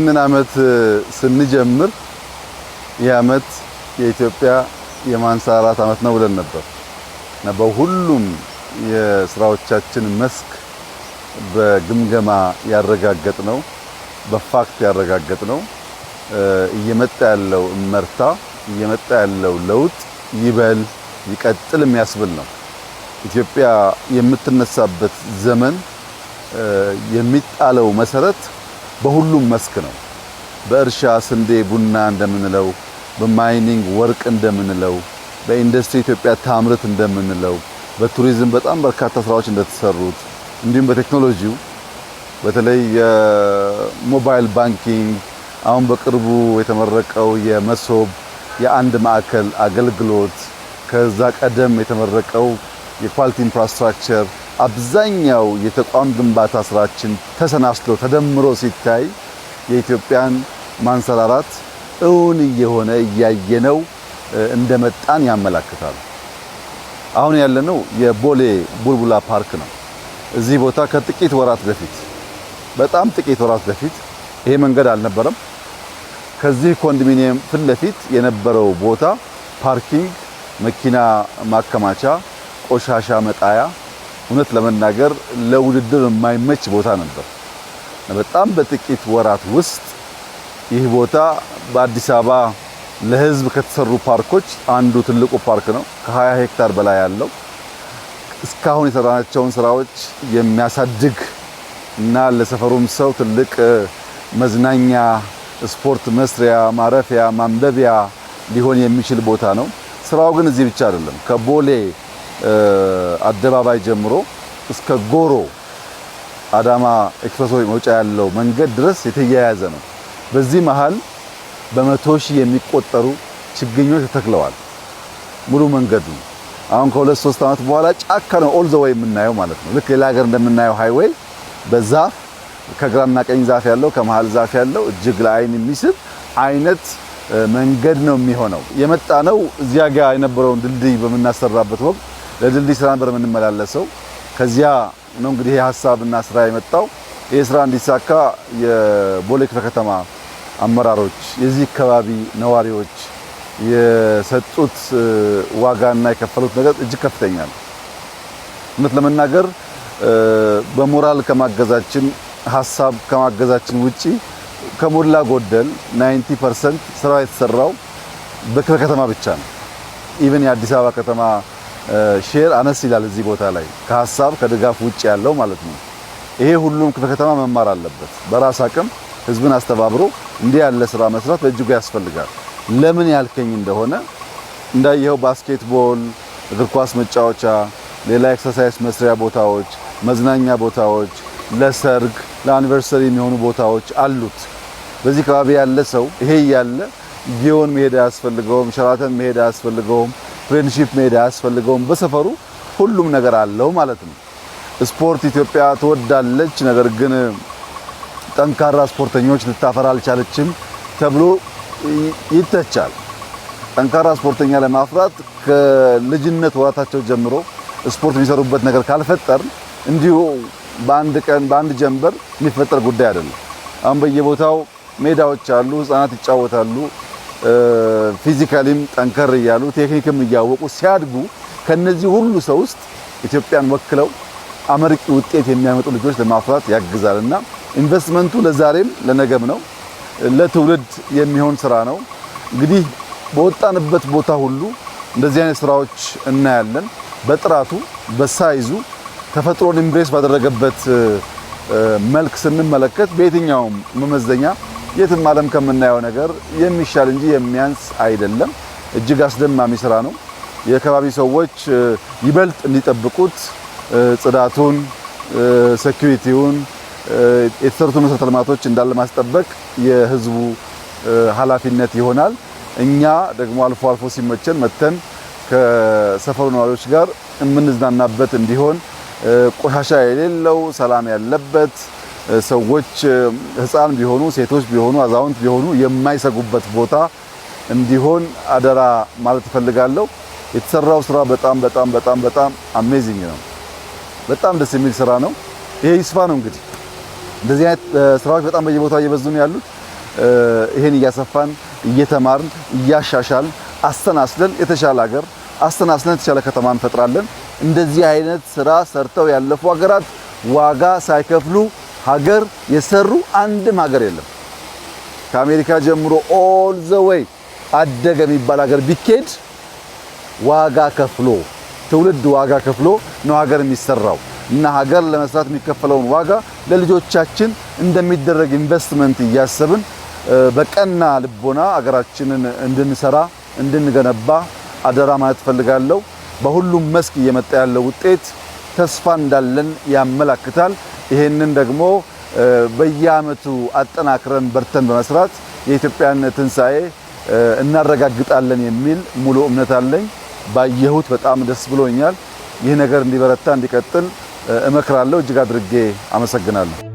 ይህንን አመት ስንጀምር የአመት የኢትዮጵያ የማንሰራራት አመት ነው ብለን ነበር እና በሁሉም የስራዎቻችን መስክ በግምገማ ያረጋገጥነው በፋክት ያረጋገጥነው እየመጣ ያለው እመርታ እየመጣ ያለው ለውጥ ይበል ይቀጥል የሚያስብል ነው። ኢትዮጵያ የምትነሳበት ዘመን የሚጣለው መሰረት በሁሉም መስክ ነው። በእርሻ ስንዴ፣ ቡና እንደምንለው፣ በማይኒንግ ወርቅ እንደምንለው፣ በኢንዱስትሪ ኢትዮጵያ ታምርት እንደምንለው፣ በቱሪዝም በጣም በርካታ ስራዎች እንደተሰሩት እንዲሁም በቴክኖሎጂው በተለይ የሞባይል ባንኪንግ አሁን በቅርቡ የተመረቀው የመሶብ የአንድ ማዕከል አገልግሎት ከዛ ቀደም የተመረቀው የኳሊቲ ኢንፍራስትራክቸር አብዛኛው የተቋም ግንባታ ስራችን ተሰናስሎ ተደምሮ ሲታይ የኢትዮጵያን ማንሰራራት እውን የሆነ ያየነው እንደመጣን ያመለክታል። አሁን ያለነው የቦሌ ቡልቡላ ፓርክ ነው። እዚህ ቦታ ከጥቂት ወራት በፊት በጣም ጥቂት ወራት በፊት ይሄ መንገድ አልነበረም። ከዚህ ኮንዶሚኒየም ፊት ለፊት የነበረው ቦታ ፓርኪንግ፣ መኪና ማከማቻ፣ ቆሻሻ መጣያ እውነት ለመናገር ለውድድር የማይመች ቦታ ነበር። በጣም በጥቂት ወራት ውስጥ ይህ ቦታ በአዲስ አበባ ለህዝብ ከተሰሩ ፓርኮች አንዱ ትልቁ ፓርክ ነው። ከ20 ሄክታር በላይ ያለው እስካሁን የሰራናቸውን ስራዎች የሚያሳድግ እና ለሰፈሩም ሰው ትልቅ መዝናኛ፣ ስፖርት መስሪያ፣ ማረፊያ፣ ማንበቢያ ሊሆን የሚችል ቦታ ነው። ስራው ግን እዚህ ብቻ አይደለም። ከቦሌ አደባባይ ጀምሮ እስከ ጎሮ አዳማ ኤክስፕሬስ መውጫ ያለው መንገድ ድረስ የተያያዘ ነው። በዚህ መሃል በመቶ ሺህ የሚቆጠሩ ችግኞች ተተክለዋል። ሙሉ መንገዱ አሁን ከ2-3 አመት በኋላ ጫካ ነው ኦል ዘ ዌይ የምናየው ማለት ነው። ልክ ሌላ ሀገር እንደምናየው ሃይዌይ በዛፍ ከግራና ቀኝ ዛፍ ያለው ከመሃል ዛፍ ያለው እጅግ ለአይን የሚስብ አይነት መንገድ ነው የሚሆነው። የመጣ ነው እዚያ ጋር የነበረውን ድልድይ በመናሰራበት ወቅት ለድልድይ ስራ ነበር የምንመላለሰው። ከዚያ ነው እንግዲህ ይሄ ሐሳብና ስራ የመጣው። ይሄ ስራ እንዲሳካ የቦሌ ክፍለ ከተማ አመራሮች፣ የዚህ አካባቢ ነዋሪዎች የሰጡት ዋጋና የከፈሉት ነገር እጅግ ከፍተኛ ነው። እውነት ለመናገር በሞራል ከማገዛችን ሐሳብ ከማገዛችን ውጪ ከሞላ ጎደል 90% ስራው የተሰራው በክፍለ ከተማ ብቻ ነው። ኢቭን የአዲስ አበባ ከተማ ሼር አነስ ይላል እዚህ ቦታ ላይ ከሐሳብ ከድጋፍ ውጪ ያለው ማለት ነው። ይሄ ሁሉም ክፍለ ከተማ መማር አለበት። በራስ አቅም ህዝብን አስተባብሮ እንዲህ ያለ ስራ መስራት በእጅጉ ያስፈልጋል። ለምን ያልከኝ እንደሆነ እንዳየው ባስኬትቦል፣ እግር ኳስ መጫወቻ፣ ሌላ ኤክሰርሳይዝ መስሪያ ቦታዎች፣ መዝናኛ ቦታዎች፣ ለሰርግ ለአኒቨርሰሪ የሚሆኑ ቦታዎች አሉት። በዚህ አካባቢ ያለ ሰው ይሄ ያለ ጊዮን መሄድ አያስፈልገውም፣ ሸራተን መሄድ አያስፈልገውም፣ ፍሬንድሺፕ መሄድ አያስፈልገውም። በሰፈሩ ሁሉም ነገር አለው ማለት ነው። ስፖርት ኢትዮጵያ ትወዳለች፣ ነገር ግን ጠንካራ ስፖርተኞች ልታፈራ አልቻለችም ተብሎ ይተቻል። ጠንካራ ስፖርተኛ ለማፍራት ከልጅነት ወራታቸው ጀምሮ ስፖርት የሚሰሩበት ነገር ካልፈጠር እንዲሁ በአንድ ቀን በአንድ ጀንበር የሚፈጠር ጉዳይ አይደለም። አሁን በየቦታው ሜዳዎች አሉ፣ ህፃናት ይጫወታሉ። ፊዚካሊም ጠንከር እያሉ ቴክኒክም እያወቁ ሲያድጉ ከነዚህ ሁሉ ሰው ውስጥ ኢትዮጵያን ወክለው አመርቂ ውጤት የሚያመጡ ልጆች ለማፍራት ያግዛልና ኢንቨስትመንቱ ለዛሬም ለነገም ነው። ለትውልድ የሚሆን ስራ ነው። እንግዲህ በወጣንበት ቦታ ሁሉ እንደዚህ አይነት ስራዎች እናያለን። በጥራቱ በሳይዙ ተፈጥሮን ኢምብሬስ ባደረገበት መልክ ስንመለከት በየትኛውም መመዘኛ የትም ዓለም ከምናየው ነገር የሚሻል እንጂ የሚያንስ አይደለም። እጅግ አስደማሚ ስራ ነው። የአካባቢ ሰዎች ይበልጥ እንዲጠብቁት ጽዳቱን፣ ሴኩሪቲውን፣ የተሰሩት መሰረተ ልማቶች እንዳለ ማስጠበቅ የህዝቡ ኃላፊነት ይሆናል። እኛ ደግሞ አልፎ አልፎ ሲመቸን መተን ከሰፈሩ ነዋሪዎች ጋር የምንዝናናበት እንዲሆን ቆሻሻ የሌለው ሰላም ያለበት ሰዎች ህፃን ቢሆኑ ሴቶች ቢሆኑ አዛውንት ቢሆኑ የማይሰጉበት ቦታ እንዲሆን አደራ ማለት እፈልጋለሁ። የተሰራው ስራ በጣም አሜዚንግ ነው። በጣም ደስ የሚል ስራ ነው። ይሄ ይስፋ ነው እንግዲህ እንደዚህ አይነት ስራዎች በጣም በየቦታው እየበዙ ነው ያሉት። ይሄን እያሰፋን እየተማርን እያሻሻልን አስተናስለን የተሻለ ሀገር አስተናስለን የተሻለ ከተማ እንፈጥራለን። እንደዚህ አይነት ስራ ሰርተው ያለፉ ሀገራት ዋጋ ሳይከፍሉ ሀገር የሰሩ አንድም ሀገር የለም። ከአሜሪካ ጀምሮ ኦል ዘ ዌይ አደገ የሚባል ሀገር ቢኬድ ዋጋ ከፍሎ ትውልድ ዋጋ ከፍሎ ነው ሀገር የሚሰራው እና ሀገር ለመስራት የሚከፈለውን ዋጋ ለልጆቻችን እንደሚደረግ ኢንቨስትመንት እያሰብን በቀና ልቦና ሀገራችንን እንድንሰራ እንድንገነባ አደራ ማለት ፈልጋለሁ። በሁሉም መስክ እየመጣ ያለው ውጤት ተስፋ እንዳለን ያመላክታል። ይሄንን ደግሞ በየአመቱ አጠናክረን በርተን በመስራት የኢትዮጵያን ትንሳኤ እናረጋግጣለን የሚል ሙሉ እምነት አለኝ። ባየሁት በጣም ደስ ብሎኛል። ይህ ነገር እንዲበረታ እንዲቀጥል እመክራለሁ። እጅግ አድርጌ አመሰግናለሁ።